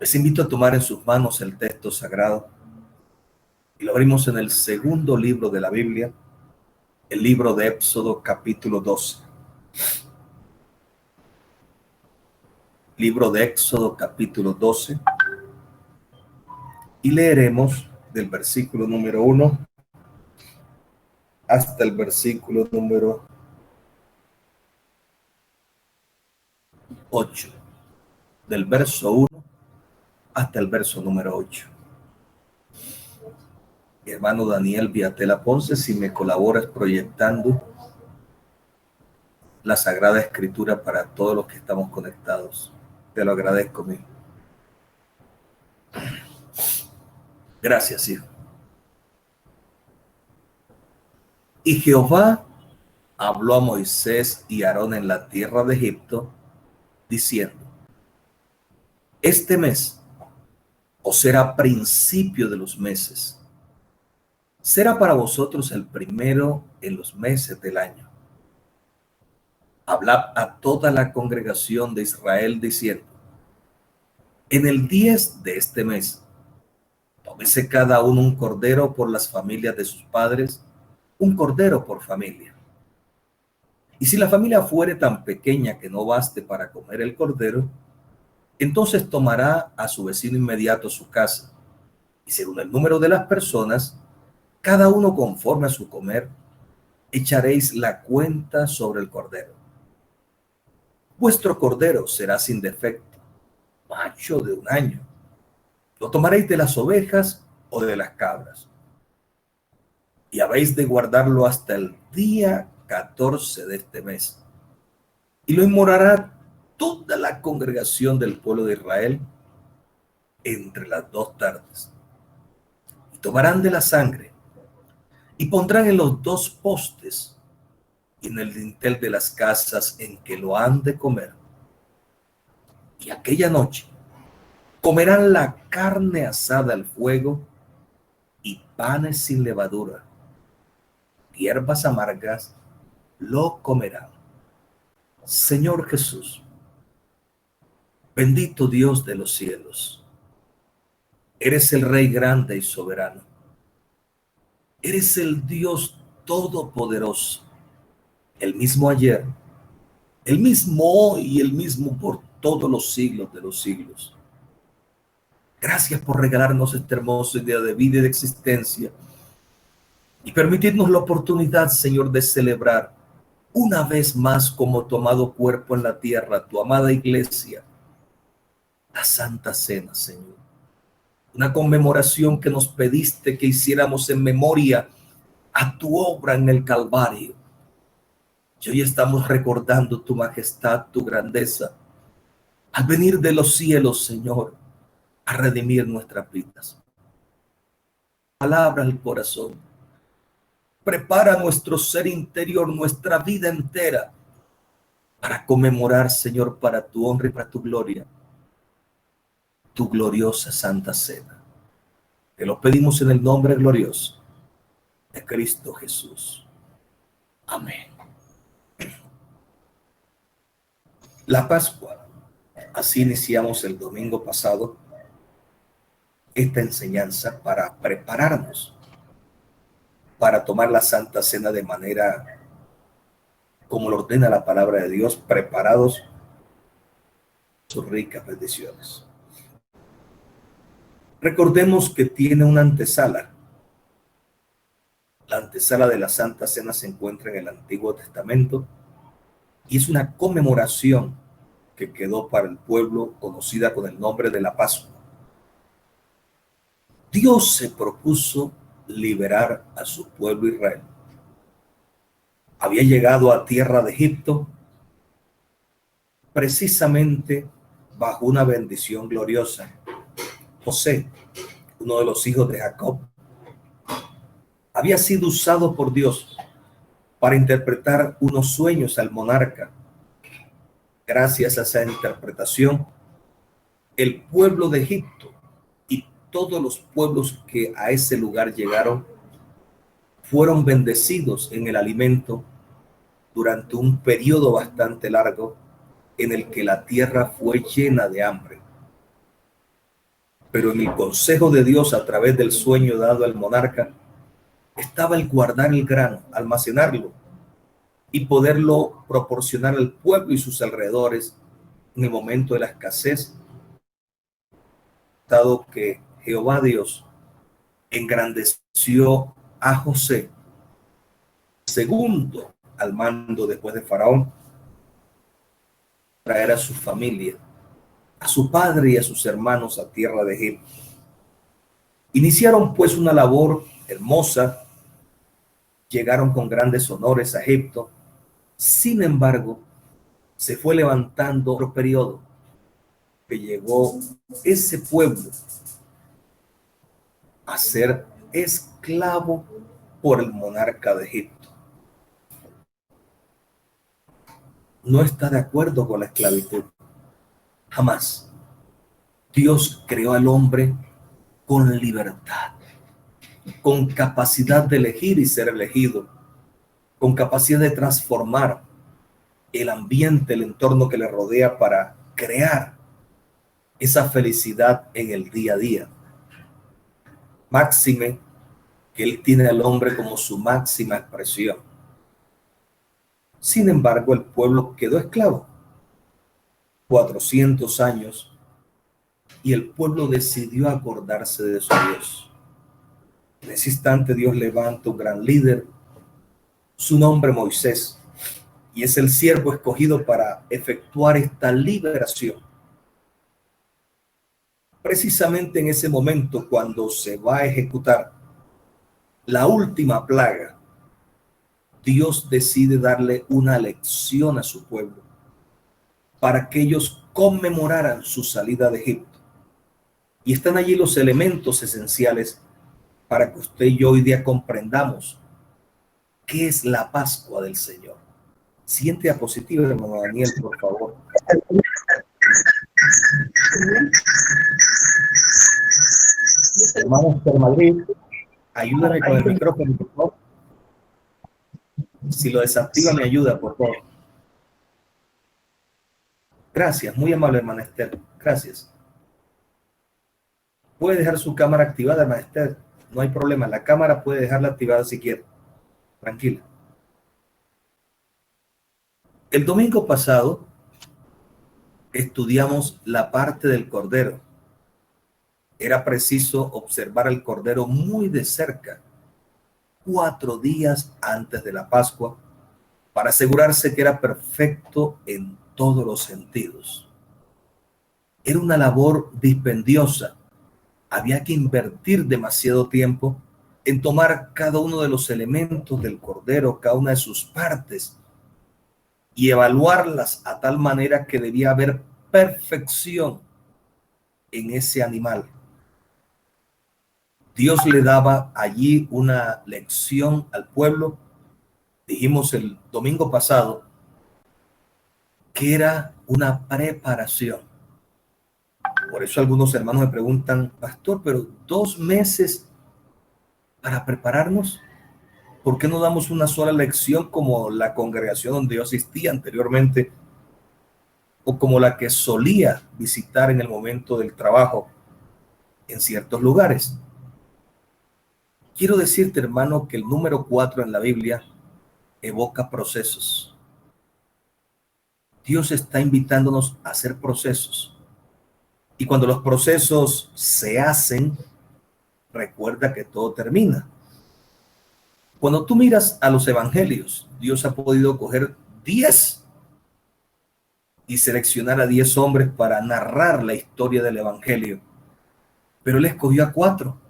Les invito a tomar en sus manos el texto sagrado y lo abrimos en el segundo libro de la Biblia, el libro de Éxodo capítulo 12. Libro de Éxodo capítulo 12 y leeremos del versículo número 1 hasta el versículo número 8. Del verso 1 hasta el verso número 8. Mi hermano Daniel Viatela Ponce, si me colaboras proyectando la Sagrada Escritura para todos los que estamos conectados. Te lo agradezco, mío. Gracias, hijo. Y Jehová habló a Moisés y a Aarón en la tierra de Egipto, diciendo: este mes, o será principio de los meses, será para vosotros el primero en los meses del año. Hablad a toda la congregación de Israel diciendo: en el 10 de este mes, tómese cada uno un cordero por las familias de sus padres, un cordero por familia. Y si la familia fuere tan pequeña que no baste para comer el cordero, entonces tomará a su vecino inmediato su casa, y según el número de las personas, cada uno conforme a su comer, echaréis la cuenta sobre el cordero. Vuestro cordero será sin defecto, macho de 1 año. Lo tomaréis de las ovejas o de las cabras. Y habéis de guardarlo hasta el día 14 de este mes. Y lo inmolará toda la congregación del pueblo de Israel entre las 2 tardes. Y tomarán de la sangre y pondrán en los 2 postes y en el dintel de las casas en que lo han de comer. Y aquella noche comerán la carne asada al fuego y panes sin levadura. Hierbas amargas lo comerán. Señor Jesús, bendito Dios de los cielos, eres el Rey grande y soberano. Eres el Dios todopoderoso, el mismo ayer, el mismo hoy y el mismo por todos los siglos de los siglos. Gracias por regalarnos este hermoso día de vida y de existencia y permitirnos la oportunidad, Señor, de celebrar una vez más como tomado cuerpo en la tierra, tu amada iglesia, la Santa Cena, Señor. Una conmemoración que nos pediste que hiciéramos en memoria a tu obra en el Calvario. Y hoy estamos recordando tu majestad, tu grandeza, al venir de los cielos, Señor, a redimir nuestras vidas. Palabra al corazón. Prepara nuestro ser interior, nuestra vida entera, para conmemorar, Señor, para tu honra y para tu gloria, tu gloriosa Santa Cena. Te lo pedimos en el nombre glorioso de Cristo Jesús. Amén. La Pascua. Así iniciamos el domingo pasado esta enseñanza para prepararnos para tomar la Santa Cena de manera como lo ordena la palabra de Dios, preparados sus ricas bendiciones. Recordemos que tiene una antesala. La antesala de la Santa Cena se encuentra en el Antiguo Testamento y es una conmemoración que quedó para el pueblo conocida con el nombre de la Pascua. Dios se propuso liberar a su pueblo Israel. Había llegado a tierra de Egipto precisamente bajo una bendición gloriosa. José, uno de los hijos de Jacob, había sido usado por Dios para interpretar unos sueños al monarca. Gracias a esa interpretación, el pueblo de Egipto y todos los pueblos que a ese lugar llegaron fueron bendecidos en el alimento durante un periodo bastante largo en el que la tierra fue llena de hambre. Pero en el consejo de Dios a través del sueño dado al monarca estaba el guardar el grano, almacenarlo y poderlo proporcionar al pueblo y sus alrededores en el momento de la escasez, dado que Jehová Dios engrandeció a José, segundo al mando después de Faraón, traer a su familia, a su padre y a sus hermanos a tierra de Egipto. Iniciaron pues una labor hermosa, llegaron con grandes honores a Egipto. Sin embargo, se fue levantando otro periodo que llegó ese pueblo a ser esclavo por el monarca de Egipto. No está de acuerdo con la esclavitud. Jamás. Dios creó al hombre con libertad, con capacidad de elegir y ser elegido, con capacidad de transformar el ambiente, el entorno que le rodea para crear esa felicidad en el día a día. Máxime que Él tiene al hombre como su máxima expresión. Sin embargo, el pueblo quedó esclavo 400 años y el pueblo decidió acordarse de su Dios. En ese instante Dios levanta un gran líder, su nombre Moisés, y es el siervo escogido para efectuar esta liberación. Precisamente en ese momento, cuando se va a ejecutar la última plaga, Dios decide darle una lección a su pueblo para que ellos conmemoraran su salida de Egipto. Y están allí los elementos esenciales para que usted y yo hoy día comprendamos qué es la Pascua del Señor. Siguiente diapositiva, hermano Daniel, por favor. Hermano de Madrid, ayúdame con el micrófono, por favor. Si lo desactiva, me ayuda, por favor. Gracias, muy amable, hermana Esther. Gracias. Puede dejar su cámara activada, hermana Esther. No hay problema, la cámara puede dejarla activada si quiere. Tranquila. El domingo pasado estudiamos la parte del Cordero. Era preciso observar al Cordero muy de cerca, 4 días antes de la Pascua, para asegurarse que era perfecto en todos los sentidos. Era una labor dispendiosa. Había que invertir demasiado tiempo en tomar cada uno de los elementos del Cordero, cada una de sus partes, y evaluarlas a tal manera que debía haber perfección en ese animal. Dios le daba allí una lección al pueblo. Dijimos el domingo pasado que era una preparación. Por eso algunos hermanos me preguntan, pastor, pero 2 meses para prepararnos. ¿Por qué no damos una sola lección como la congregación donde yo asistía anteriormente o como la que solía visitar en el momento del trabajo en ciertos lugares? Quiero decirte, hermano, que el número 4 en la Biblia evoca procesos. Dios está invitándonos a hacer procesos. Y cuando los procesos se hacen, recuerda que todo termina. Cuando tú miras a los evangelios, Dios ha podido coger 10 y seleccionar a 10 hombres para narrar la historia del evangelio. Pero Él escogió a 4.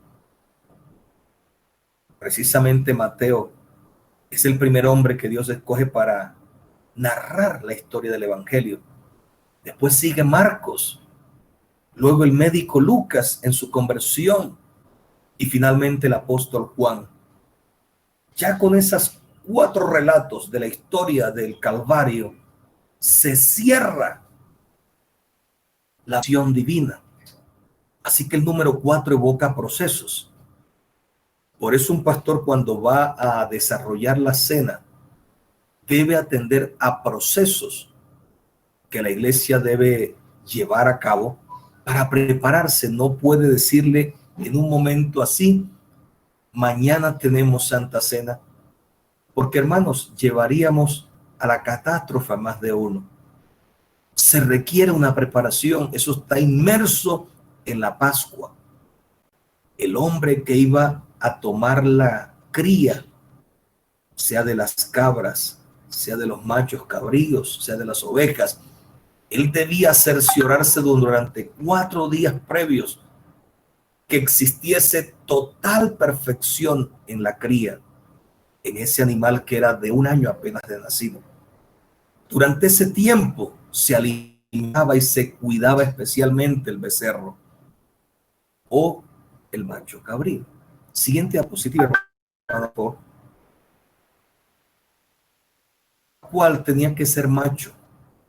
Precisamente Mateo es el primer hombre que Dios escoge para narrar la historia del evangelio. Después sigue Marcos, luego el médico Lucas en su conversión y finalmente el apóstol Juan. Ya con esas 4 relatos de la historia del Calvario se cierra la acción divina. Así que el número 4 evoca procesos. Por eso un pastor, cuando va a desarrollar la cena, debe atender a procesos que la iglesia debe llevar a cabo para prepararse. No puede decirle en un momento así, mañana tenemos Santa Cena, porque hermanos, llevaríamos a la catástrofe a más de uno. Se requiere una preparación, eso está inmerso en la Pascua. El hombre que iba a tomar la cría, sea de las cabras, sea de los machos cabríos, sea de las ovejas, él debía cerciorarse durante 4 días previos que existiese total perfección en la cría, en ese animal que era de 1 año apenas de nacido. Durante ese tiempo se alimentaba y se cuidaba especialmente el becerro o el macho cabrío. Siguiente diapositiva, cual tenía que ser macho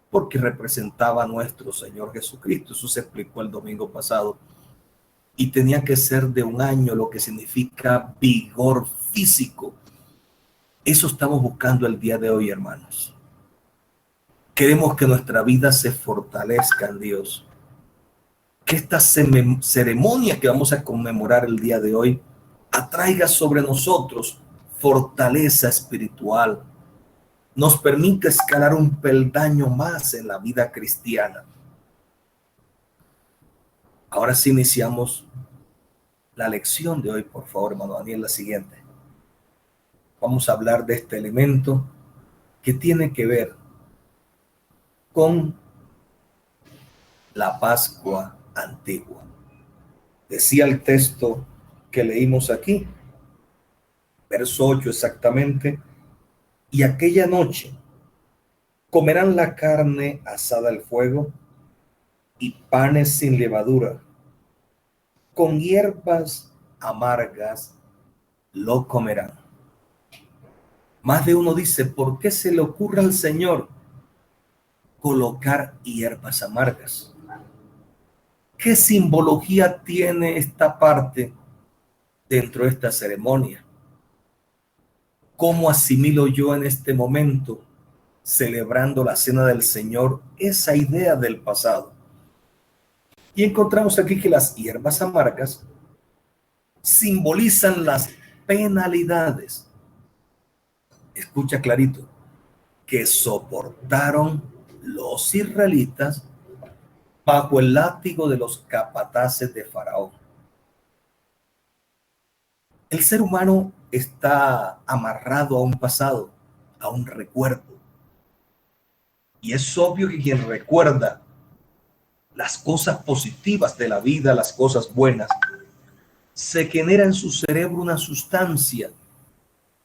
porque representaba a nuestro Señor Jesucristo. Eso se explicó el domingo pasado. Y tenía que ser de 1 año, lo que significa vigor físico. Eso estamos buscando el día de hoy, hermanos. Queremos que nuestra vida se fortalezca en Dios. Que esta ceremonia que vamos a conmemorar el día de hoy atraiga sobre nosotros fortaleza espiritual. Nos permite escalar un peldaño más en la vida cristiana. Ahora sí iniciamos la lección de hoy, por favor, hermano Daniel, la siguiente. Vamos a hablar de este elemento que tiene que ver con la Pascua antigua. Decía el texto que leímos aquí, verso 8 exactamente, y aquella noche comerán la carne asada al fuego y panes sin levadura, con hierbas amargas lo comerán. Más de uno dice, ¿por qué se le ocurre al Señor colocar hierbas amargas? ¿Qué simbología tiene esta parte dentro de esta ceremonia? ¿Cómo asimilo yo en este momento, celebrando la cena del Señor, esa idea del pasado? Y encontramos aquí que las hierbas amargas simbolizan las penalidades. Escucha clarito, que soportaron los israelitas bajo el látigo de los capataces de Faraón. El ser humano está amarrado a un pasado, a un recuerdo. Y es obvio que quien recuerda las cosas positivas de la vida, las cosas buenas, se genera en su cerebro una sustancia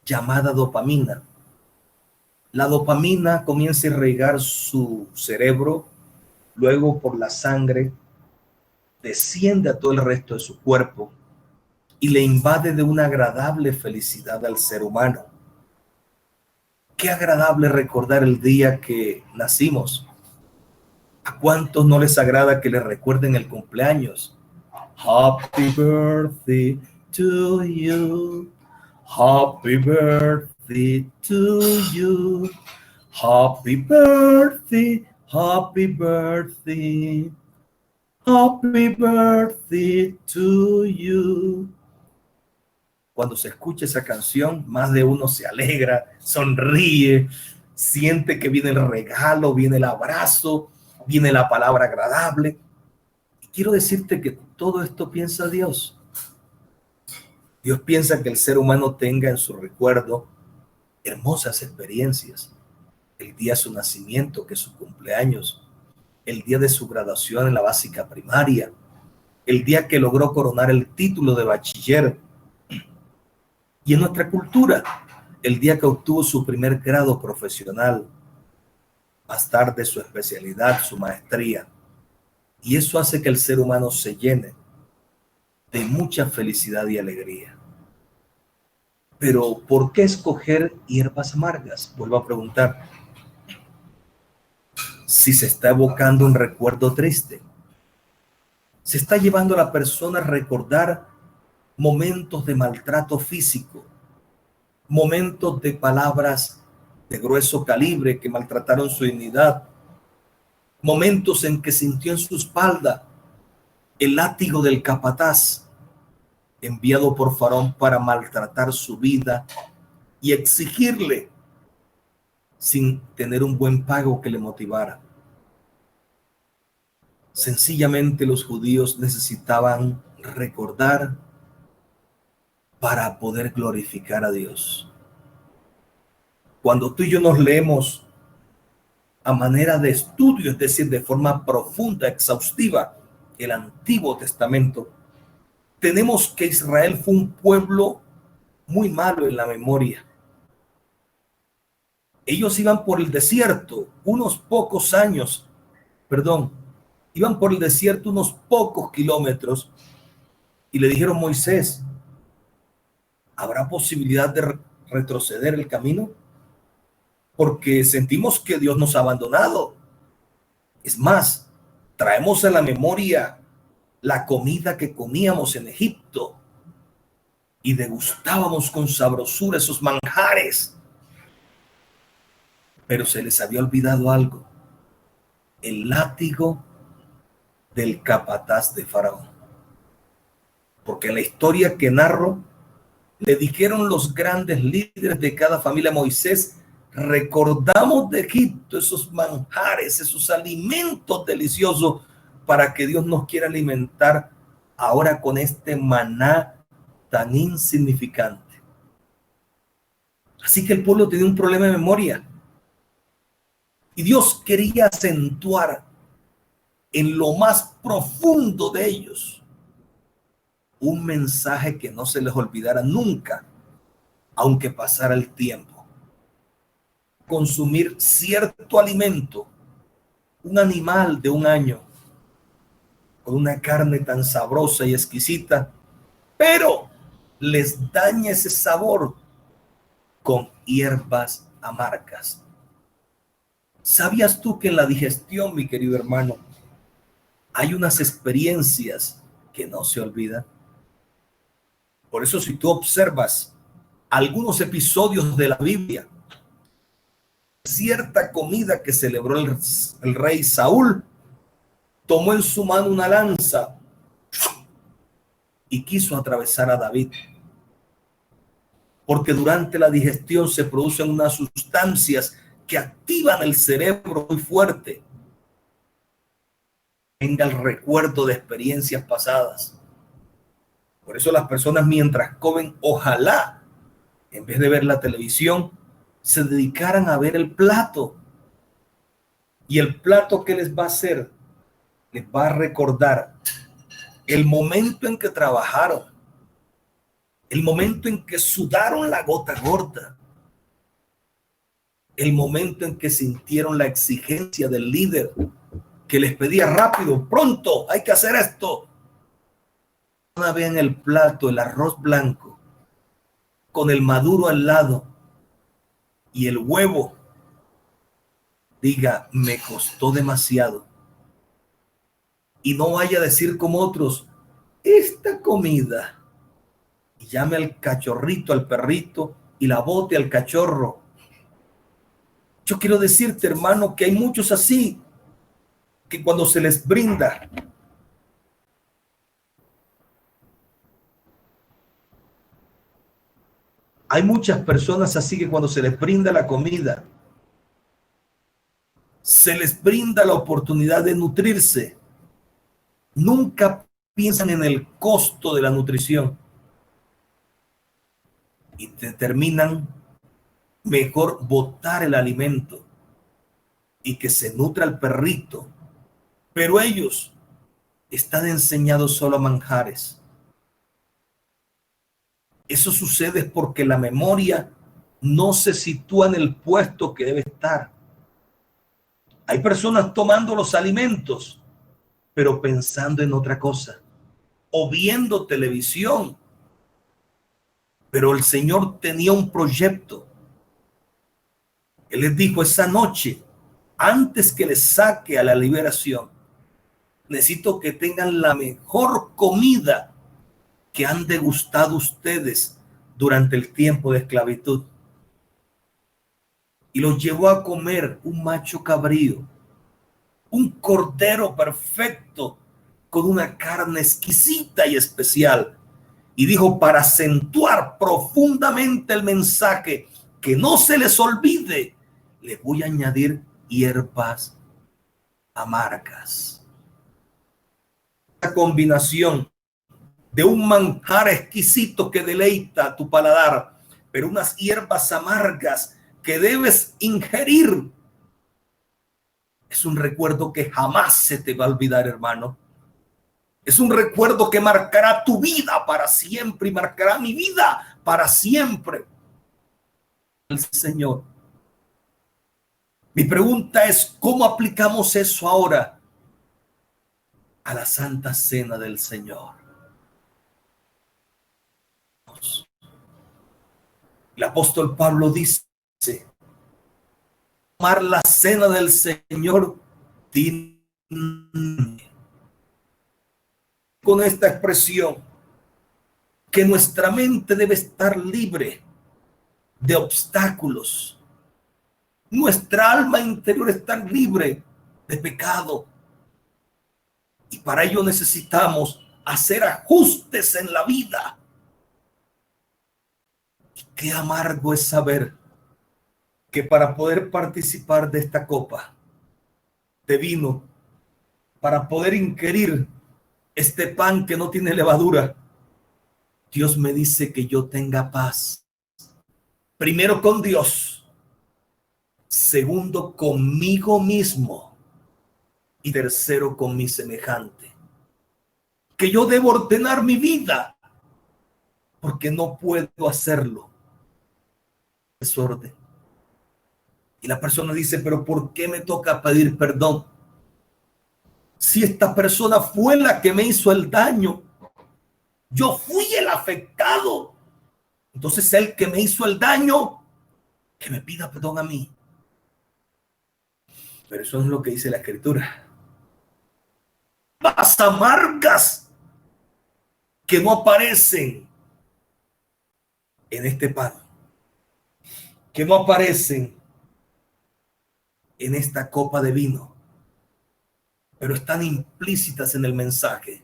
llamada dopamina. La dopamina comienza a irrigar su cerebro, luego por la sangre, desciende a todo el resto de su cuerpo y le invade de una agradable felicidad al ser humano. Qué agradable recordar el día que nacimos. ¿A cuántos no les agrada que les recuerden el cumpleaños? Happy birthday to you. Happy birthday to you. Happy birthday, happy birthday. Happy birthday to you. Cuando se escucha esa canción, más de uno se alegra, sonríe, siente que viene el regalo, viene el abrazo, viene la palabra agradable. Y quiero decirte que todo esto piensa Dios. Dios piensa que el ser humano tenga en su recuerdo hermosas experiencias. El día de su nacimiento, que es su cumpleaños, el día de su graduación en la básica primaria, el día que logró coronar el título de bachiller. Y en nuestra cultura, el día que obtuvo su primer grado profesional, más tarde su especialidad, su maestría. Y eso hace que el ser humano se llene de mucha felicidad y alegría. Pero, ¿por qué escoger hierbas amargas? Vuelvo a preguntar. Si se está evocando un recuerdo triste, se está llevando a la persona a recordar momentos de maltrato físico, momentos de palabras de grueso calibre que maltrataron su dignidad, momentos en que sintió en su espalda el látigo del capataz enviado por Faraón para maltratar su vida y exigirle sin tener un buen pago que le motivara. Sencillamente los judíos necesitaban recordar para poder glorificar a Dios. Cuando tú y yo nos leemos a manera de estudio, es decir, de forma profunda, exhaustiva, el Antiguo Testamento, tenemos que Israel fue un pueblo muy malo en la memoria. Ellos iban por el desierto unos pocos años, perdón, iban por el desierto unos pocos kilómetros y le dijeron: Moisés, ¿habrá posibilidad de retroceder el camino? Porque sentimos que Dios nos ha abandonado. Es más, traemos a la memoria la comida que comíamos en Egipto y degustábamos con sabrosura esos manjares. Pero se les había olvidado algo: el látigo del capataz de Faraón. Porque en la historia que narro, le dijeron los grandes líderes de cada familia a Moisés: recordamos de Egipto esos manjares, esos alimentos deliciosos, para que Dios nos quiera alimentar ahora con este maná tan insignificante. Así que el pueblo tenía un problema de memoria y Dios quería acentuar en lo más profundo de ellos un mensaje que no se les olvidara nunca, aunque pasara el tiempo. Consumir cierto alimento, un animal de un año, con una carne tan sabrosa y exquisita, pero les daña ese sabor con hierbas amargas. ¿Sabías tú que en la digestión, mi querido hermano, hay unas experiencias que no se olvidan? Por eso, si tú observas algunos episodios de la Biblia, cierta comida que celebró el rey Saúl, tomó en su mano una lanza y quiso atravesar a David, porque durante la digestión se producen unas sustancias que activan el cerebro muy fuerte. Venga el recuerdo de experiencias pasadas. Por eso las personas, mientras comen, ojalá, en vez de ver la televisión, se dedicaran a ver el plato. Y el plato, ¿qué les va a hacer? Les va a recordar el momento en que trabajaron, el momento en que sudaron la gota gorda, el momento en que sintieron la exigencia del líder que les pedía: rápido, pronto, hay que hacer esto. Una vez en el plato el arroz blanco con el maduro al lado y el huevo, diga: me costó demasiado. Y no vaya a decir como otros: esta comida, y llame al cachorrito, al perrito, y la bote al cachorro. Yo quiero decirte, hermano, que hay muchos así, que cuando se les brinda hay muchas personas así que cuando se les brinda la comida, se les brinda la oportunidad de nutrirse, nunca piensan en el costo de la nutrición y determinan mejor botar el alimento y que se nutra el perrito. Pero ellos están enseñados solo a manjares. Eso sucede porque la memoria no se sitúa en el puesto que debe estar. Hay personas tomando los alimentos, pero pensando en otra cosa, o viendo televisión. Pero el Señor tenía un proyecto. Él les dijo: esa noche, antes que les saque a la liberación, necesito que tengan la mejor comida que han degustado ustedes durante el tiempo de esclavitud. Y los llevó a comer un macho cabrío, un cordero perfecto, con una carne exquisita y especial. Y dijo, para acentuar profundamente el mensaje, que no se les olvide, le voy a añadir hierbas amargas. La combinación de un manjar exquisito que deleita tu paladar, pero unas hierbas amargas que debes ingerir, es un recuerdo que jamás se te va a olvidar, hermano. Es un recuerdo que marcará tu vida para siempre y marcará mi vida para siempre. El Señor. Mi pregunta es, ¿cómo aplicamos eso ahora a la Santa Cena del Señor? El apóstol Pablo dice, tomar la cena del Señor con esta expresión, que nuestra mente debe estar libre de obstáculos. Nuestra alma interior está libre de pecado. Y para ello necesitamos hacer ajustes en la vida. Y qué amargo es saber que para poder participar de esta copa de vino, para poder ingerir este pan que no tiene levadura, Dios me dice que yo tenga paz. Primero con Dios, segundo conmigo mismo y tercero con mi semejante. Que yo debo ordenar mi vida porque no puedo hacerlo. Desorden. Y la persona dice, pero ¿por qué me toca pedir perdón? Si esta persona fue la que me hizo el daño, yo fui el afectado. Entonces el que me hizo el daño, que me pida perdón a mí. Pero eso es lo que dice la Escritura. Las amargas que no aparecen en este pan, que no aparecen en esta copa de vino, pero están implícitas en el mensaje.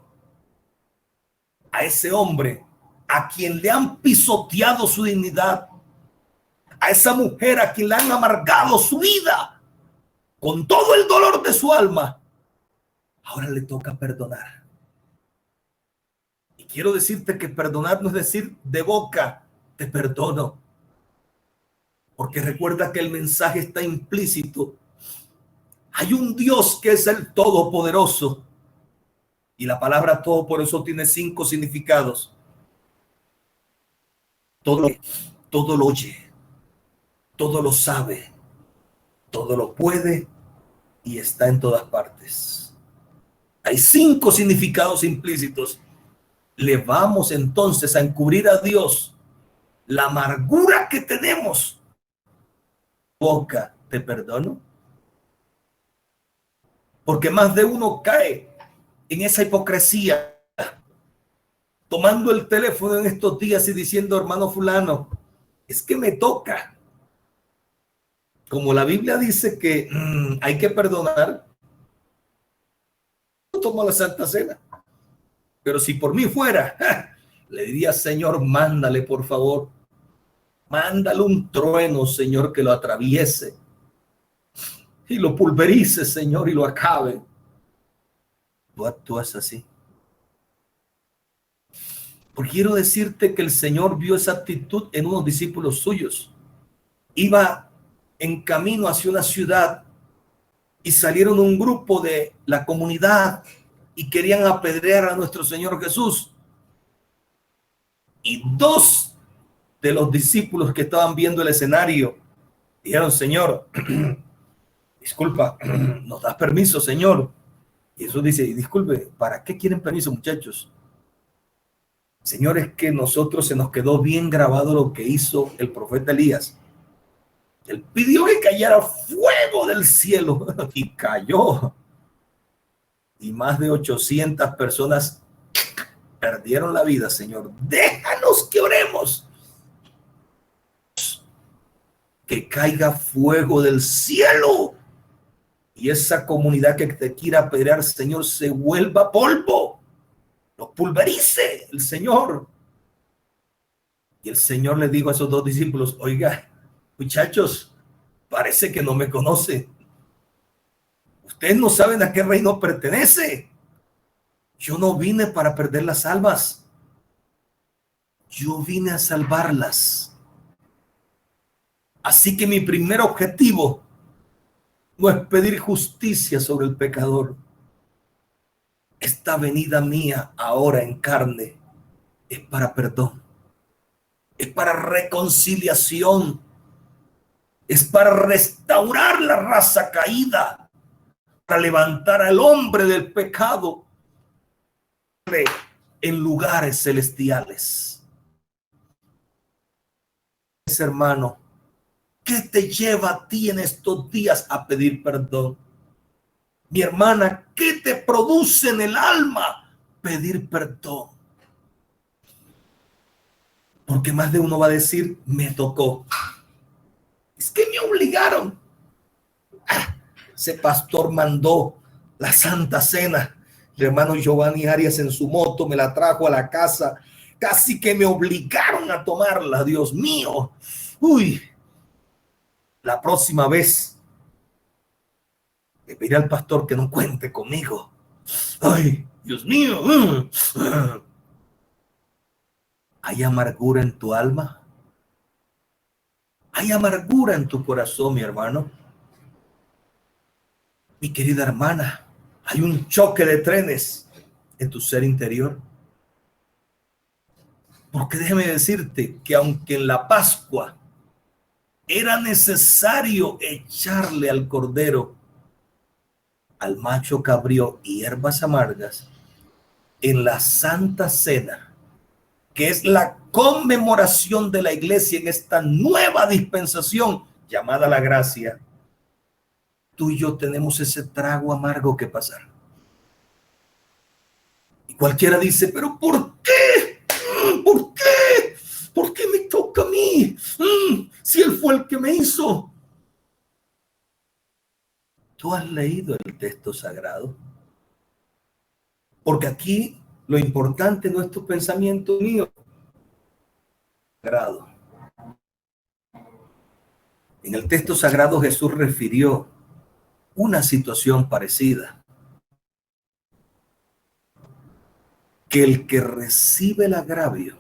A ese hombre a quien le han pisoteado su dignidad, a esa mujer a quien le han amargado su vida con todo el dolor de su alma, ahora le toca perdonar. Y quiero decirte que perdonar no es decir de boca, te perdono. Porque recuerda que el mensaje está implícito. Hay un Dios que es el Todopoderoso. Y la palabra Todopoderoso tiene 5 significados. Todo lo oye, todo lo sabe, todo lo puede y está en todas partes. Hay 5 significados implícitos. Le vamos entonces a encubrir a Dios la amargura que tenemos. Boca, te perdono. Porque más de uno cae en esa hipocresía, tomando el teléfono en estos días y diciendo, hermano fulano, es que me toca. Como la Biblia dice que hay que perdonar, no tomo la Santa Cena. Pero si por mí fuera, le diría, Señor, mándale por favor. Mándale un trueno, Señor, que lo atraviese y lo pulverice, Señor, y lo acabe. Tú actúas así. Porque quiero decirte que el Señor vio esa actitud en unos discípulos suyos. Iba en camino hacia una ciudad y salieron un grupo de la comunidad y querían apedrear a nuestro Señor Jesús. Y 2 de los discípulos que estaban viendo el escenario dijeron, Señor, disculpa, ¿nos das permiso, Señor? Y Jesús dice, disculpe, ¿para qué quieren permiso, muchachos? Señor, es que nosotros se nos quedó bien grabado lo que hizo el profeta Elías. Él pidió que cayera fuego del cielo y cayó. Y más de 800 personas perdieron la vida, Señor. Déjanos que oremos. Que caiga fuego del cielo y esa comunidad que te quiera apedrear, Señor, se vuelva polvo, lo pulverice el Señor. Y el Señor le dijo a esos dos discípulos: oiga, muchachos, parece que no me conocen. Ustedes no saben a qué reino pertenece. Yo no vine para perder las almas. Yo vine a salvarlas. Así que mi primer objetivo no es pedir justicia sobre el pecador. Esta venida mía ahora en carne es para perdón, es para reconciliación, es para restaurar la raza caída, para levantar al hombre del pecado en lugares celestiales. Hermano, ¿qué te lleva a ti en estos días a pedir perdón? Mi hermana, ¿qué te produce en el alma pedir perdón? Porque más de uno va a decir: me tocó. Es que me obligaron. Ese pastor mandó la Santa Cena. El hermano Giovanni Arias en su moto me la trajo a la casa. Casi que me obligaron a tomarla. Dios mío. Uy. La próxima vez le pediré al pastor que no cuente conmigo. Ay, Dios mío. ¿Hay amargura en tu alma? ¿Hay amargura en tu corazón, mi hermano? Mi querida hermana, ¿hay un choque de trenes en tu ser interior? Porque déjeme decirte que aunque en la Pascua era necesario echarle al cordero, al macho cabrío y hierbas amargas, en la Santa Cena, que es la conmemoración de la iglesia en esta nueva dispensación llamada la gracia, tú y yo tenemos ese trago amargo que pasar. Y cualquiera dice: pero ¿por qué? ¿Por qué? ¿Por qué me toca a mí? Si él fue el que me hizo. ¿Tú has leído el texto sagrado? Porque aquí lo importante no es tu pensamiento mío. Sagrado. En el texto sagrado Jesús refirió una situación parecida. Que el que recibe el agravio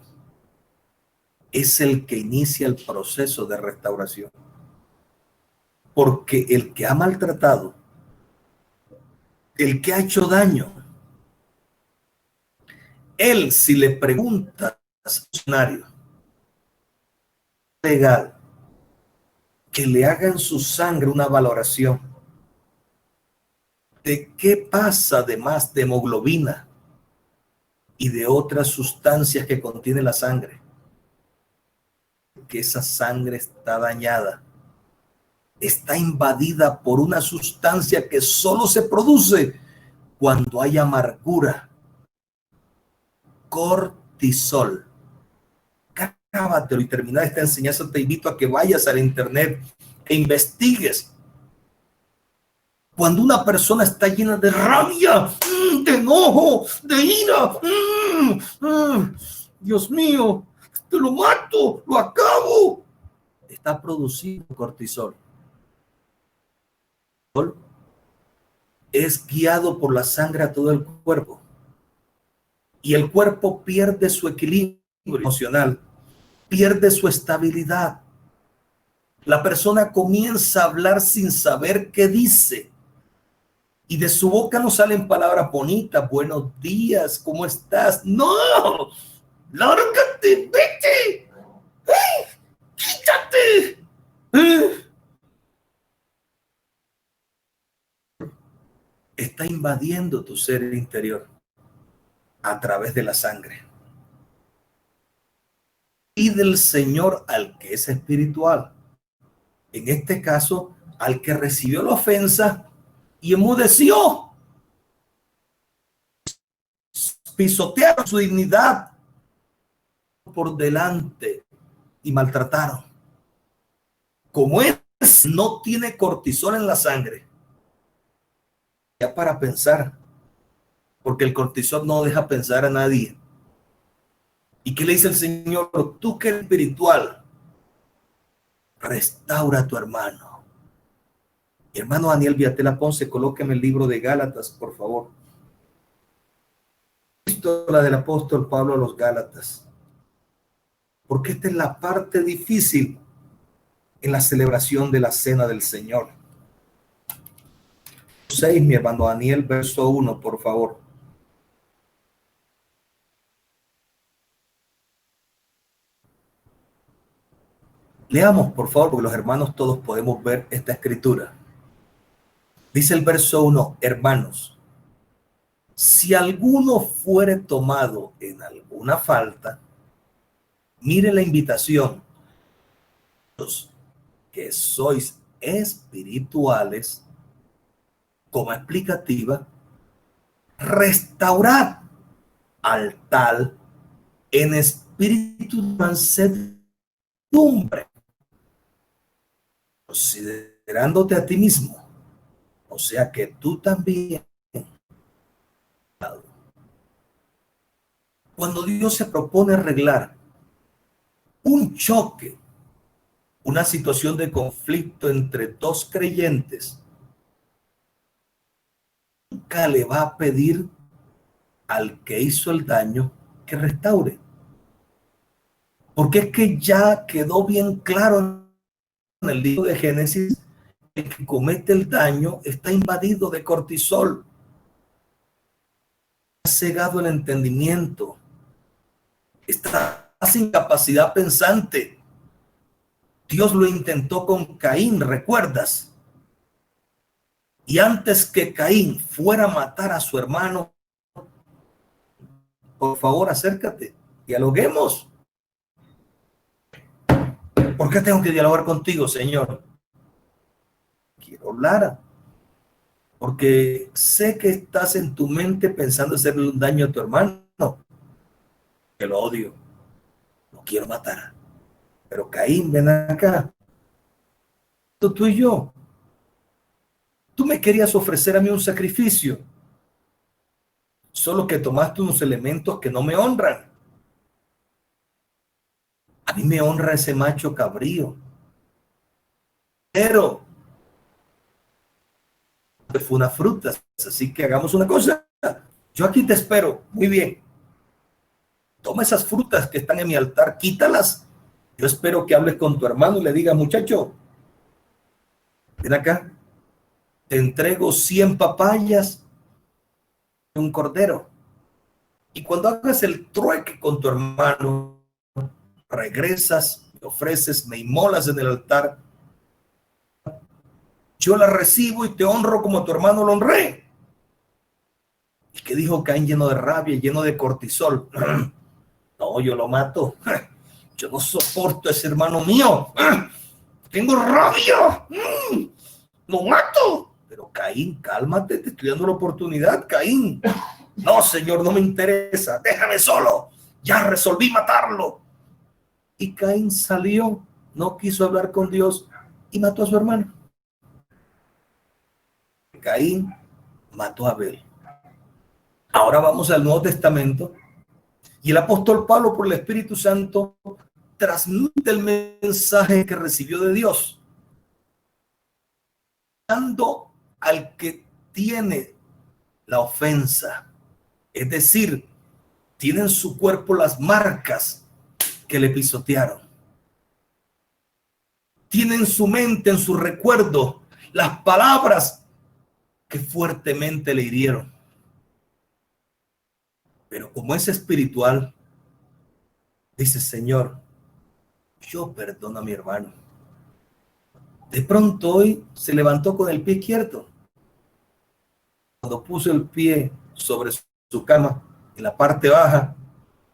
es el que inicia el proceso de restauración. Porque el que ha maltratado, el que ha hecho daño, él, si le pregunta al funcionario legal que le haga en su sangre una valoración de qué pasa además de hemoglobina y de otras sustancias que contiene la sangre, que esa sangre está dañada, está invadida por una sustancia que solo se produce cuando hay amargura. Cortisol. Cábatelo y terminar esta enseñanza. Te invito a que vayas al internet e investigues. Cuando una persona está llena de rabia, de enojo, de ira, Dios mío, te lo mato, lo acabo, está produciendo cortisol. Es guiado por la sangre a todo el cuerpo y el cuerpo pierde su equilibrio emocional, pierde su estabilidad. La persona comienza a hablar sin saber qué dice y de su boca no salen palabras bonitas: buenos días, ¿cómo estás? No, lárgate, vete, quítate. Está invadiendo tu ser interior a través de la sangre. Y del Señor al que es espiritual. En este caso, al que recibió la ofensa y enmudeció. Pisotearon su dignidad por delante y maltrataron. Como él no tiene cortisol en la sangre, ya para pensar, porque el cortisol no deja pensar a nadie. ¿Y qué le dice el Señor? Tú que eres espiritual, restaura a tu hermano. Mi hermano Daniel Viatela Ponce, colóqueme el libro de Gálatas, por favor. La del apóstol Pablo a los Gálatas. Porque esta es la parte difícil en la celebración de la cena del Señor. 6, mi hermano Daniel, verso 1, por favor. Leamos, por favor, porque los hermanos todos podemos ver esta escritura. Dice el verso 1, hermanos, si alguno fuere tomado en alguna falta, mire la invitación. Los que sois espirituales, como explicativa, restaurad al tal en espíritu de mansedumbre, considerándote a ti mismo, o sea que tú también. Cuando Dios se propone arreglar un choque, una situación de conflicto entre dos creyentes, nunca le va a pedir al que hizo el daño que restaure. Porque es que ya quedó bien claro en el libro de Génesis, el que comete el daño está invadido de cortisol, ha cegado el entendimiento, está sin capacidad pensante. Dios lo intentó con Caín, ¿recuerdas? Y antes que Caín fuera a matar a su hermano, por favor, acércate, dialoguemos. ¿Por qué tengo que dialogar contigo, Señor? Quiero hablar, porque sé que estás en tu mente pensando hacerle un daño a tu hermano, que lo odio, lo quiero matar. Pero Caín, ven acá, tú y yo, tú me querías ofrecer a mí un sacrificio, solo que tomaste unos elementos que no me honran. A mí me honra ese macho cabrío, pero fue una fruta, así que hagamos una cosa. Yo aquí te espero, muy bien. Toma esas frutas que están en mi altar, quítalas. Yo espero que hables con tu hermano y le digas, muchacho, ven acá, te entrego 100 papayas y un cordero. Y cuando hagas el trueque con tu hermano, regresas, me ofreces, me inmolas en el altar, yo la recibo y te honro como tu hermano lo honré. ¿Y qué dijo Caín lleno de rabia, lleno de cortisol? No, yo lo mato. Yo no soporto a ese hermano mío. Tengo rabia. Lo mato. Pero Caín, cálmate, te estoy dando la oportunidad, Caín. No, Señor, no me interesa. Déjame solo. Ya resolví matarlo. Y Caín salió, no quiso hablar con Dios y mató a su hermano. Caín mató a Abel. Ahora vamos al Nuevo Testamento y el apóstol Pablo, por el Espíritu Santo, transmite el mensaje que recibió de Dios, dando al que tiene la ofensa, es decir, tiene en su cuerpo las marcas que le pisotearon, tiene en su mente, en su recuerdo, las palabras que fuertemente le hirieron. Pero como es espiritual, dice, Señor, yo perdono a mi hermano. De pronto hoy se levantó con el pie izquierdo. Cuando puso el pie sobre su cama, en la parte baja,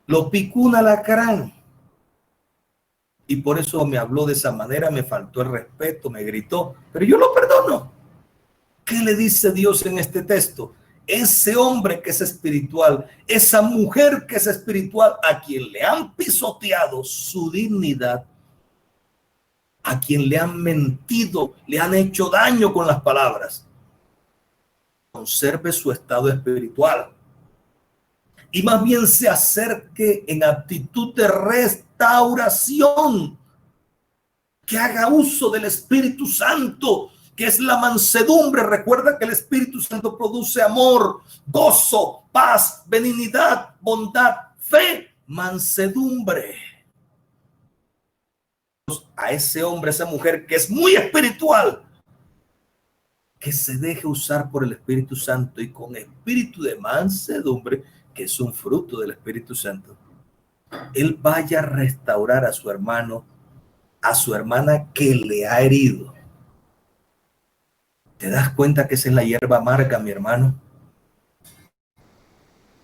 lo picó un alacrán. Y por eso me habló de esa manera, me faltó el respeto, me gritó, pero yo lo perdono. ¿Qué le dice Dios en este texto? Ese hombre que es espiritual, esa mujer que es espiritual, a quien le han pisoteado su dignidad, a quien le han mentido, le han hecho daño con las palabras, conserve su estado espiritual y más bien se acerque en actitud de restauración, que haga uso del Espíritu Santo, que es la mansedumbre. Recuerda que el Espíritu Santo produce amor, gozo, paz, benignidad, bondad, fe, mansedumbre. A ese hombre, a esa mujer que es muy espiritual, que se deje usar por el Espíritu Santo y con espíritu de mansedumbre, que es un fruto del Espíritu Santo, él vaya a restaurar a su hermano, a su hermana que le ha herido. ¿Te das cuenta que esa es la hierba amarga, mi hermano?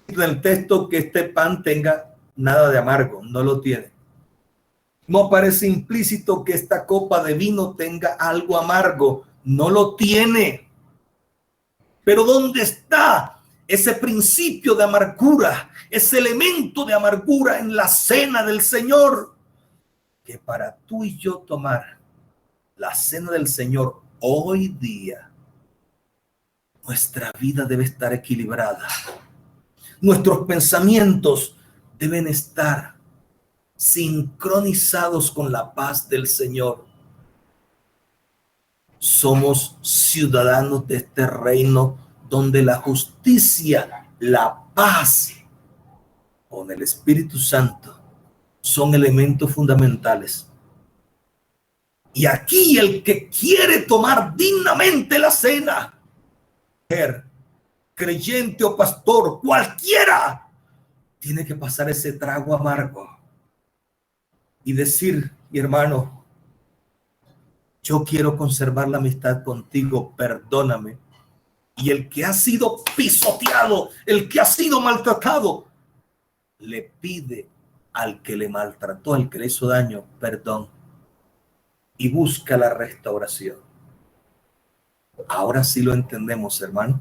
Del texto que este pan tenga nada de amargo, no lo tiene. No parece implícito que esta copa de vino tenga algo amargo, no lo tiene. Pero ¿dónde está ese principio de amargura, ese elemento de amargura en la cena del Señor? Que para tú y yo tomar la cena del Señor hoy día, nuestra vida debe estar equilibrada. Nuestros pensamientos deben estar sincronizados con la paz del Señor. Somos ciudadanos de este reino donde la justicia, la paz con el Espíritu Santo son elementos fundamentales. Y aquí el que quiere tomar dignamente la cena, creyente o pastor, cualquiera, tiene que pasar ese trago amargo y decir: mi hermano, yo quiero conservar la amistad contigo, perdóname. Y el que ha sido pisoteado, el que ha sido maltratado, le pide al que le maltrató, al que le hizo daño, perdón, y busca la restauración. Ahora sí lo entendemos, hermano.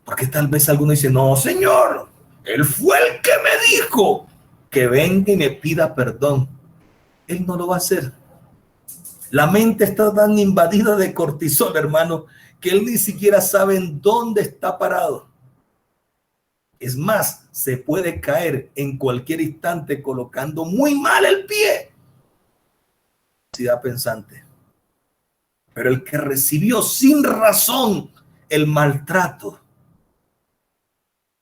Porque tal vez alguno dice: no, Señor, él fue el que me dijo que venga y me pida perdón. Él no lo va a hacer. La mente está tan invadida de cortisol, hermano, que él ni siquiera sabe en dónde está parado. Es más, se puede caer en cualquier instante colocando muy mal el pie. Pensante. Pero el que recibió sin razón el maltrato,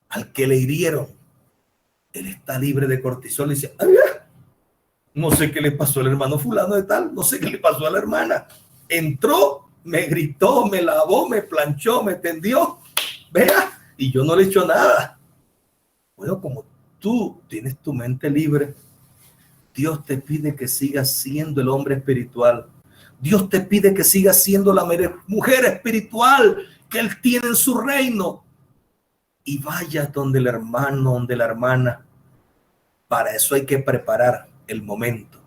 al que le hirieron, él está libre de cortisol y dice: no sé qué le pasó al hermano fulano de tal, no sé qué le pasó a la hermana. Entró, me gritó, me lavó, me planchó, me tendió, vea, y yo no le he hecho nada. Bueno, como tú tienes tu mente libre, Dios te pide que sigas siendo el hombre espiritual. Dios te pide que sigas siendo la mujer espiritual que Él tiene en su reino. Y vayas donde el hermano, donde la hermana. Para eso hay que preparar el momento.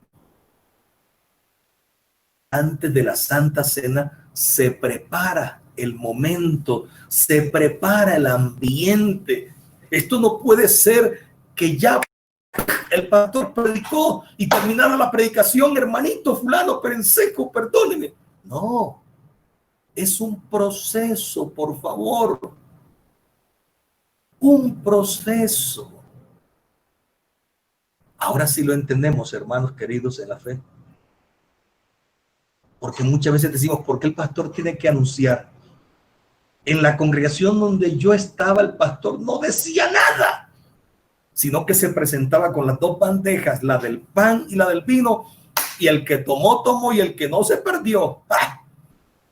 Antes de la Santa Cena se prepara el momento, se prepara el ambiente. Esto no puede ser que ya el pastor predicó y terminara la predicación: hermanito fulano, pero en seco, perdóneme. No, es un proceso, por favor. Un proceso. Ahora sí lo entendemos, hermanos queridos en la fe. Porque muchas veces decimos: ¿por qué el pastor tiene que anunciar? En la congregación donde yo estaba, el pastor no decía nada, sino que se presentaba con las dos bandejas, la del pan y la del vino, y el que tomó, tomó, y el que no se perdió. ¡Ah!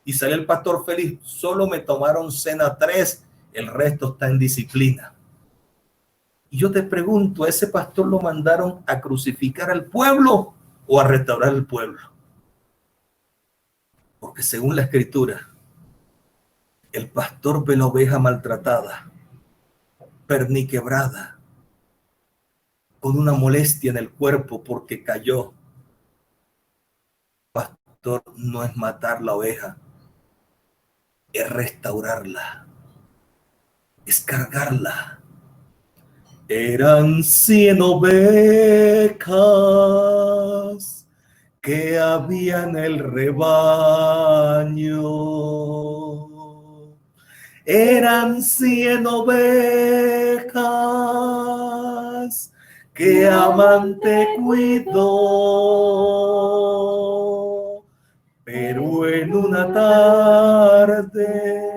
Y salió el pastor feliz: solo me tomaron cena 3, el resto está en disciplina. Y yo te pregunto, ¿a ese pastor lo mandaron a crucificar al pueblo o a restaurar el pueblo? Porque según la escritura, el pastor ve la oveja maltratada, perniquebrada, con una molestia en el cuerpo porque cayó. El pastor no es matar la oveja, es restaurarla, es cargarla. Eran 100 ovejas que había en el rebaño. Eran 100 ovejas que amante cuidó, pero en una tarde,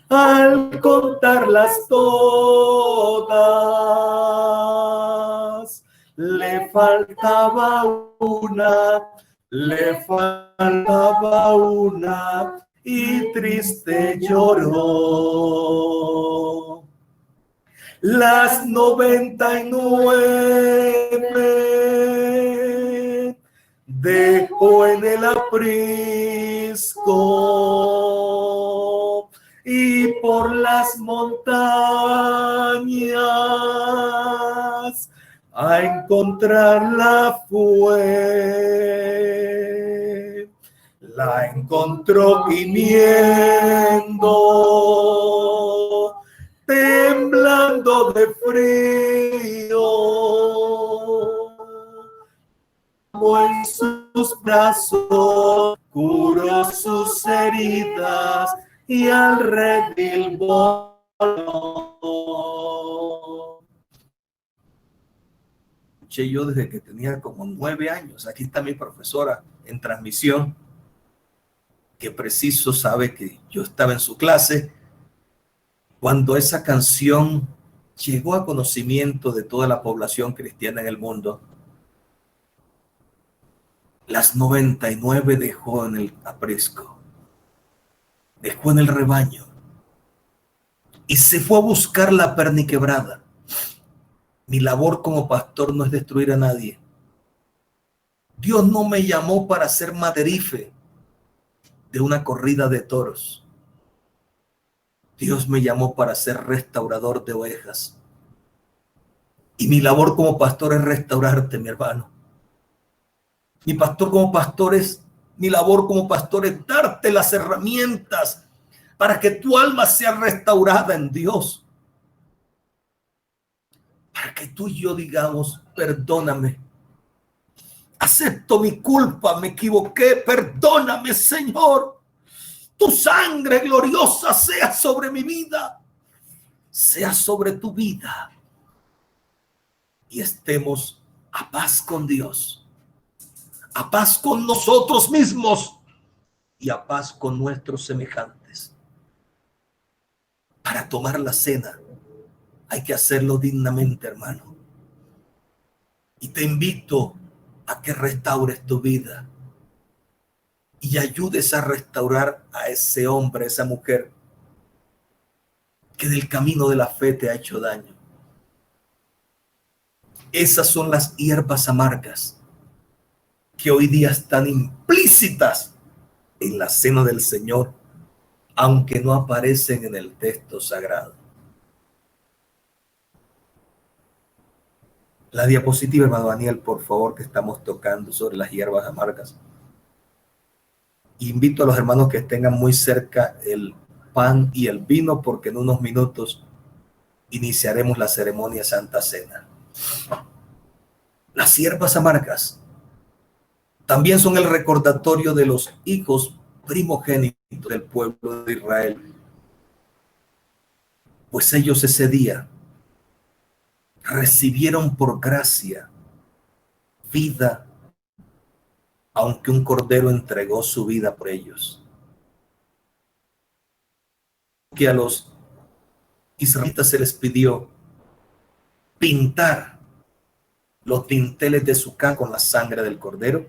al contarlas todas, le faltaba una y triste lloró. Las 99 dejó en el aprisco y por las montañas a encontrarla fue. La encontró gimiendo, temblando de frío, en sus brazos curó sus heridas y al redil voló. Escuché yo desde que tenía como 9 años. Aquí está mi profesora en transmisión, que preciso sabe que yo estaba en su clase cuando esa canción llegó a conocimiento de toda la población cristiana en el mundo. Las 99 dejó en el aprisco, dejó en el rebaño y se fue a buscar la perniquebrada. Mi labor como pastor no es destruir a nadie. Dios no me llamó para ser maderife de una corrida de toros. Dios me llamó para ser restaurador de ovejas. Y mi labor como pastor es restaurarte, mi hermano. Mi labor como pastor es darte las herramientas para que tu alma sea restaurada en Dios. Para que tú y yo digamos, perdóname. Acepto mi culpa, me equivoqué, perdóname, Señor. Tu sangre gloriosa sea sobre mi vida, sea sobre tu vida. Y estemos a paz con Dios, a paz con nosotros mismos y a paz con nuestros semejantes. Para tomar la cena hay que hacerlo dignamente, hermano. Y te invito a que restaures tu vida y ayudes a restaurar a ese hombre, a esa mujer que del camino de la fe te ha hecho daño. Esas son las hierbas amargas que hoy día están implícitas en la cena del Señor, aunque no aparecen en el texto sagrado. La diapositiva, hermano Daniel, por favor, que estamos tocando sobre las hierbas amargas. Invito a los hermanos que tengan muy cerca el pan y el vino, porque en unos minutos iniciaremos la ceremonia Santa Cena. Las hierbas amargas también son el recordatorio de los hijos primogénitos del pueblo de Israel, pues ellos ese día recibieron por gracia vida, aunque un cordero entregó su vida por ellos. Que a los israelitas se les pidió pintar los dinteles de su casa con la sangre del cordero.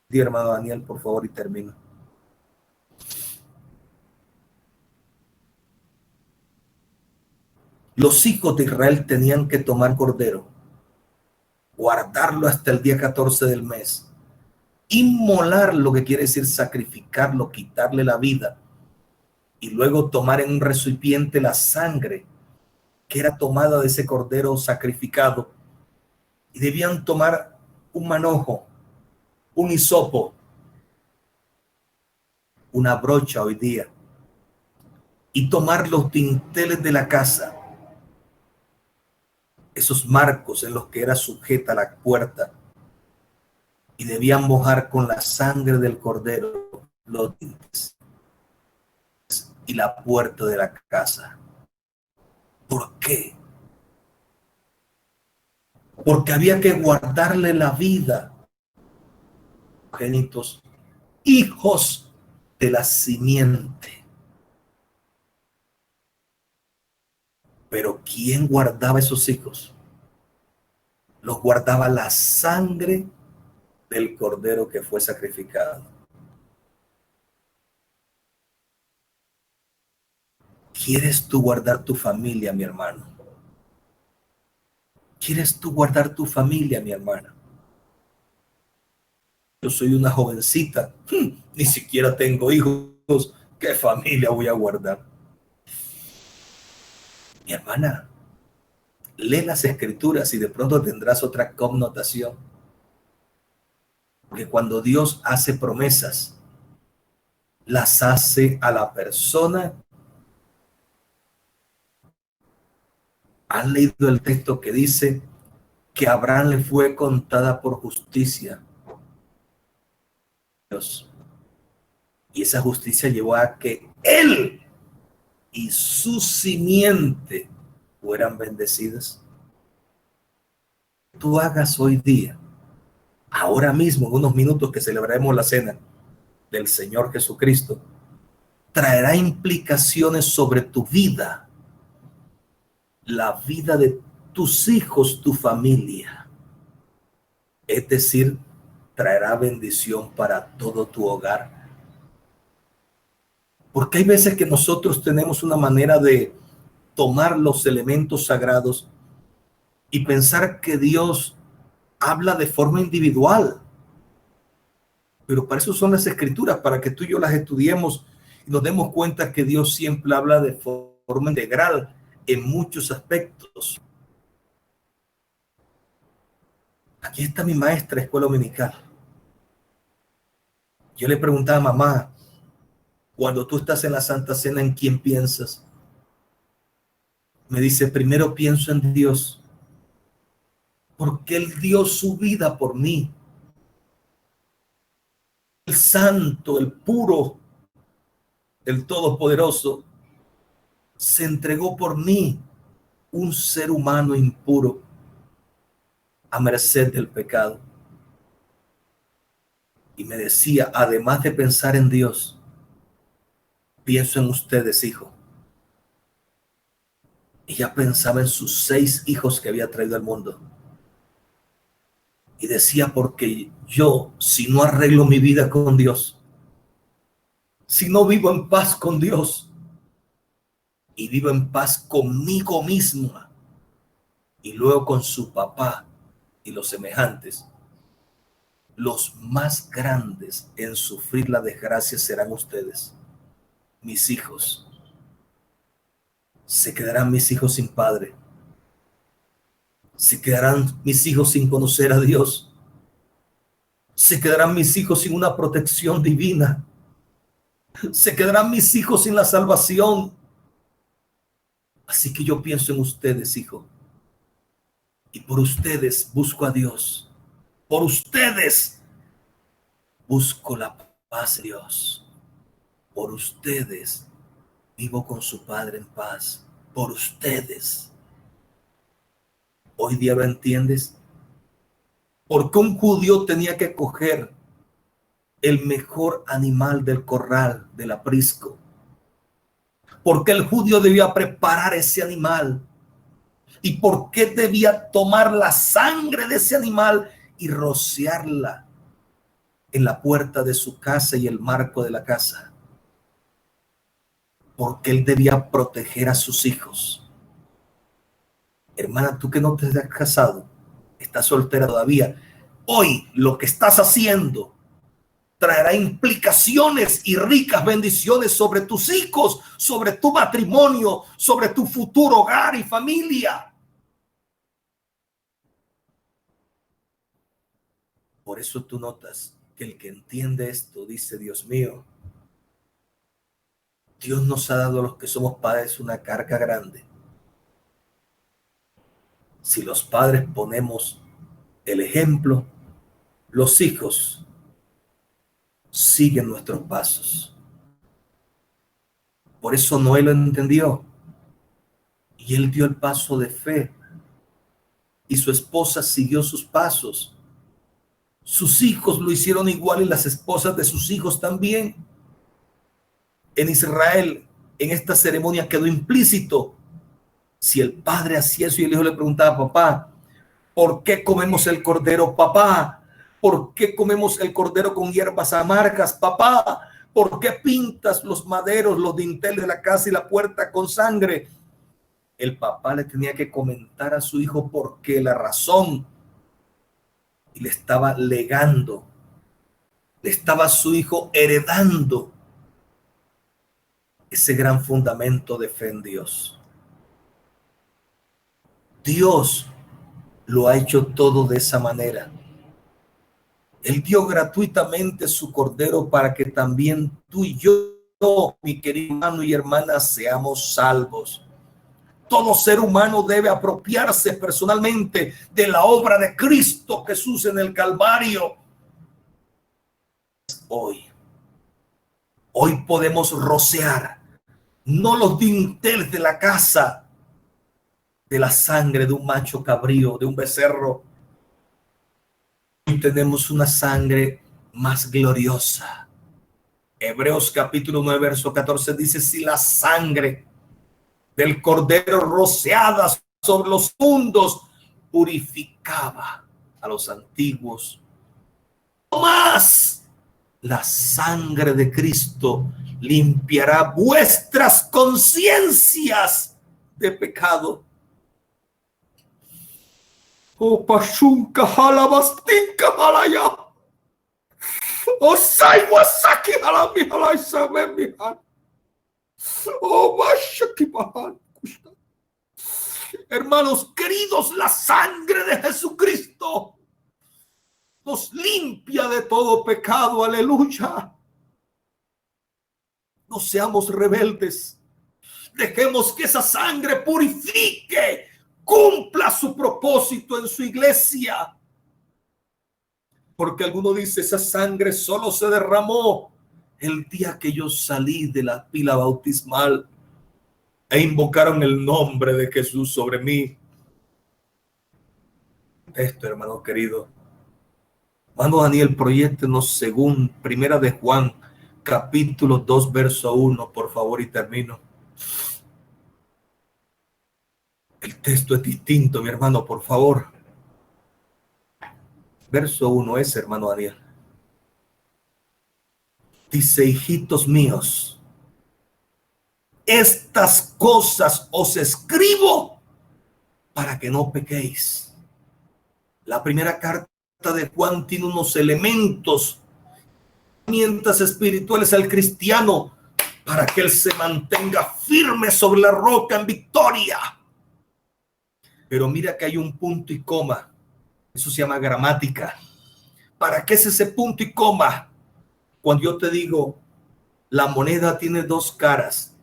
Di, hermano Daniel, por favor, y termino. Los hijos de Israel tenían que tomar cordero, guardarlo hasta el día 14 del mes, inmolar, lo que quiere decir sacrificarlo, quitarle la vida, y luego tomar en un recipiente la sangre que era tomada de ese cordero sacrificado, y debían tomar un manojo, un hisopo, una brocha hoy día, y tomar los dinteles de la casa, esos marcos en los que era sujeta la puerta, y debían mojar con la sangre del cordero los dinteles. y la puerta de la casa. ¿Por qué? Porque había que guardarle la vida a los genitos, hijos de la simiente. Pero ¿quién guardaba esos hijos? Los guardaba la sangre del cordero que fue sacrificado. ¿Quieres tú guardar tu familia, mi hermano? ¿Quieres tú guardar tu familia, mi hermana? Yo soy una jovencita, ni siquiera tengo hijos. ¿Qué familia voy a guardar? Mi hermana, lee las escrituras y de pronto tendrás otra connotación. Porque cuando Dios hace promesas, las hace a la persona. ¿Han leído el texto que dice que a Abraham le fue contada por justicia? Dios. Y esa justicia llevó a que él y su simiente fueran bendecidas. Tú hagas hoy día, ahora mismo, en unos minutos que celebraremos la cena del Señor Jesucristo, traerá implicaciones sobre tu vida, la vida de tus hijos, tu familia. Es decir, traerá bendición para todo tu hogar. Porque hay veces que nosotros tenemos una manera de tomar los elementos sagrados y pensar que Dios habla de forma individual. Pero para eso son las escrituras, para que tú y yo las estudiemos y nos demos cuenta que Dios siempre habla de forma integral en muchos aspectos. Aquí está mi maestra de escuela dominical. Yo le preguntaba a mamá, cuando tú estás en la Santa Cena, ¿en quién piensas? Me dice, primero pienso en Dios, porque Él dio su vida por mí. El santo, el puro, el todopoderoso, se entregó por mí, un ser humano impuro, a merced del pecado. Y me decía, además de pensar en Dios, pienso en ustedes, hijo. Ella pensaba en sus 6 hijos que había traído al mundo. Y decía, porque yo, si no arreglo mi vida con Dios, si no vivo en paz con Dios y vivo en paz conmigo misma y luego con su papá y los semejantes, los más grandes en sufrir la desgracia serán ustedes, mis hijos. Se quedarán mis hijos sin padre. Se quedarán mis hijos sin conocer a Dios. Se quedarán mis hijos sin una protección divina. Se quedarán mis hijos sin la salvación. Así que yo pienso en ustedes, hijo. Y por ustedes busco a Dios. Por ustedes busco la paz de Dios. Por ustedes vivo con su Padre en paz. Por ustedes. Hoy día lo entiendes. Porque un judío tenía que coger el mejor animal del corral, del aprisco. Porque el judío debía preparar ese animal. ¿Y por qué debía tomar la sangre de ese animal y rociarla en la puerta de su casa y el marco de la casa? Porque él debía proteger a sus hijos. Hermana, tú que no te has casado, estás soltera todavía, hoy lo que estás haciendo traerá implicaciones y ricas bendiciones sobre tus hijos, sobre tu matrimonio, sobre tu futuro hogar y familia. Por eso tú notas que el que entiende esto dice, Dios mío, Dios nos ha dado a los que somos padres una carga grande. Si los padres ponemos el ejemplo, los hijos siguen nuestros pasos. Por eso Noé lo entendió y él dio el paso de fe y su esposa siguió sus pasos. Sus hijos lo hicieron igual y las esposas de sus hijos también. En Israel, en esta ceremonia quedó implícito. Si el padre hacía eso y el hijo le preguntaba, papá, ¿por qué comemos el cordero, papá? ¿Por qué comemos el cordero con hierbas amargas, papá? ¿Por qué pintas los maderos, los dinteles de la casa y la puerta con sangre? El papá le tenía que comentar a su hijo por qué, la razón, y le estaba legando, le estaba a su hijo heredando ese gran fundamento de fe en Dios. Dios lo ha hecho todo de esa manera. Él dio gratuitamente su cordero para que también tú y yo, mi querido hermano y hermana, seamos salvos. Todo ser humano debe apropiarse personalmente de la obra de Cristo Jesús en el Calvario. Hoy podemos rociar no los dinteles de la casa de la sangre de un macho cabrío, de un becerro. Hoy tenemos una sangre más gloriosa. Hebreos capítulo 9, verso 14 dice, si la sangre del cordero rociada sobre los mundos purificaba a los antiguos, no más la sangre de Cristo limpiará vuestras conciencias de pecado. Oh, pashunka halabastinka halaya. Oh, sai wasaki halami halai sabemi hal. Oh, bashaki bahal. Hermanos queridos, la sangre de Jesucristo nos limpia de todo pecado. Aleluya. No seamos rebeldes. Dejemos que esa sangre purifique, cumpla su propósito en su iglesia. Porque alguno dice, esa sangre solo se derramó el día que yo salí de la pila bautismal e invocaron el nombre de Jesús sobre mí. Esto, hermano querido. Hermano Daniel, proyéctenos según Primera de Juan, capítulo 2, verso 1, por favor, y termino. El texto es distinto, mi hermano, por favor. Verso 1 es, hermano Daniel. Dice, hijitos míos, estas cosas os escribo para que no pequéis. La primera carta de Juan tiene unos elementos, herramientas espirituales al cristiano para que él se mantenga firme sobre la roca en victoria. Pero mira que hay un punto y coma. Eso se llama gramática. ¿Para qué es ese punto y coma? Cuando yo te digo, la moneda tiene dos caras.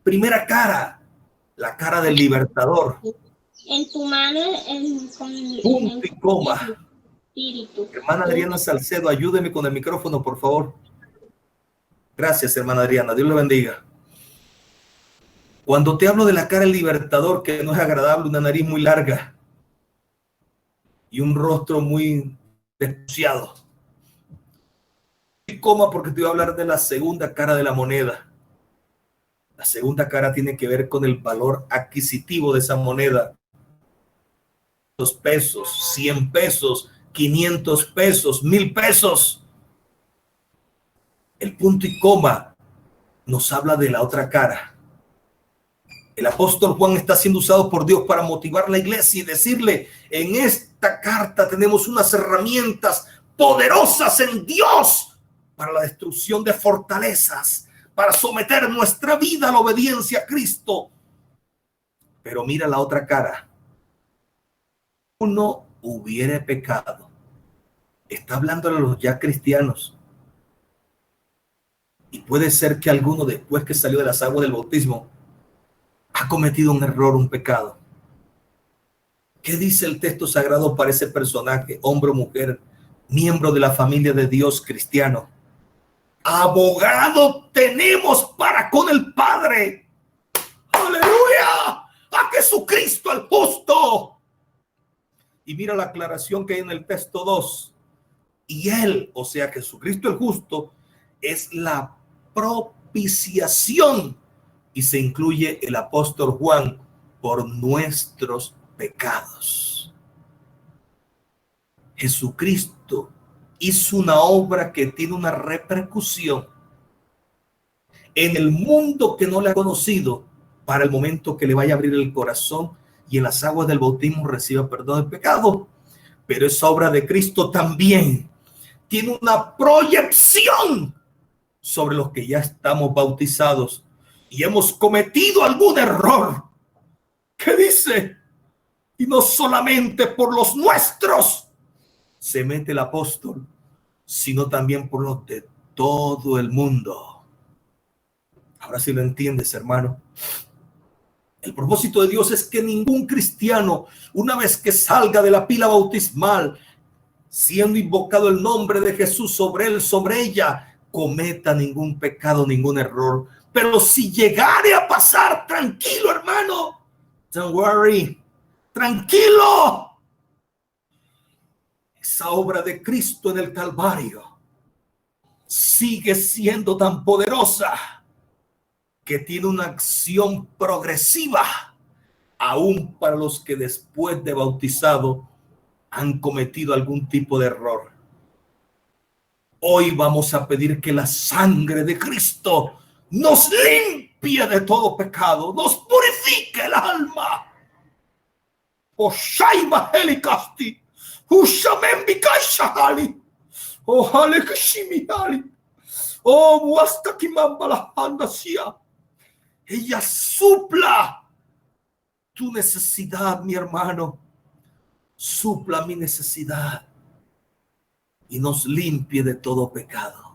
Primera cara, la cara del libertador. En tu mano, punto y coma. Espíritu. Hermana Adriana Salcedo, ayúdeme con el micrófono, por favor. Gracias, hermana Adriana. Dios le bendiga. Cuando te hablo de la cara del libertador, que no es agradable, una nariz muy larga y un rostro muy despuciado. Y coma, porque te voy a hablar de la segunda cara de la moneda. La segunda cara tiene que ver con el valor adquisitivo de esa moneda. 2 pesos, 100 pesos, 500 pesos, 1000 pesos. El punto y coma nos habla de la otra cara. El apóstol Juan está siendo usado por Dios para motivar a la iglesia y decirle, en esta carta tenemos unas herramientas poderosas en Dios para la destrucción de fortalezas, para someter nuestra vida a la obediencia a Cristo. Pero mira la otra cara. Uno hubiere pecado. Está hablándole a los ya cristianos. Y puede ser que alguno, después que salió de las aguas del bautismo, ha cometido un error, un pecado. ¿Qué dice el texto sagrado para ese personaje, hombre o mujer, miembro de la familia de Dios cristiano? abogado tenemos para con el Padre. ¡Aleluya! A Jesucristo el justo. Y mira la aclaración que hay en el texto 2. Y Él, o sea, Jesucristo el justo, es la propiciación. Y se incluye el apóstol Juan por nuestros pecados. Jesucristo hizo una obra que tiene una repercusión en el mundo que no le ha conocido para el momento que le vaya a abrir el corazón y en las aguas del bautismo reciba perdón del pecado. Pero esa obra de Cristo también tiene una proyección sobre los que ya estamos bautizados y hemos cometido algún error. ¿Qué dice? Y no solamente por los nuestros se mete el apóstol, sino también por los de todo el mundo. Ahora sí lo entiendes, hermano. El propósito de Dios es que ningún cristiano, una vez que salga de la pila bautismal, siendo invocado el nombre de Jesús sobre él, sobre ella, cometa ningún pecado, ningún error. Pero si llegare a pasar, tranquilo, hermano, don't worry, tranquilo. Esa obra de Cristo en el Calvario sigue siendo tan poderosa que tiene una acción progresiva, aún para los que después de bautizado han cometido algún tipo de error. Hoy vamos a pedir que la sangre de Cristo nos limpie de todo pecado, nos purifique el alma. O Shaima Helikasti, Ushamen Bikashahali, O Halekashimihali, O Muastakimambala Handasia. Ella supla tu necesidad, mi hermano. Supla mi necesidad y nos limpie de todo pecado.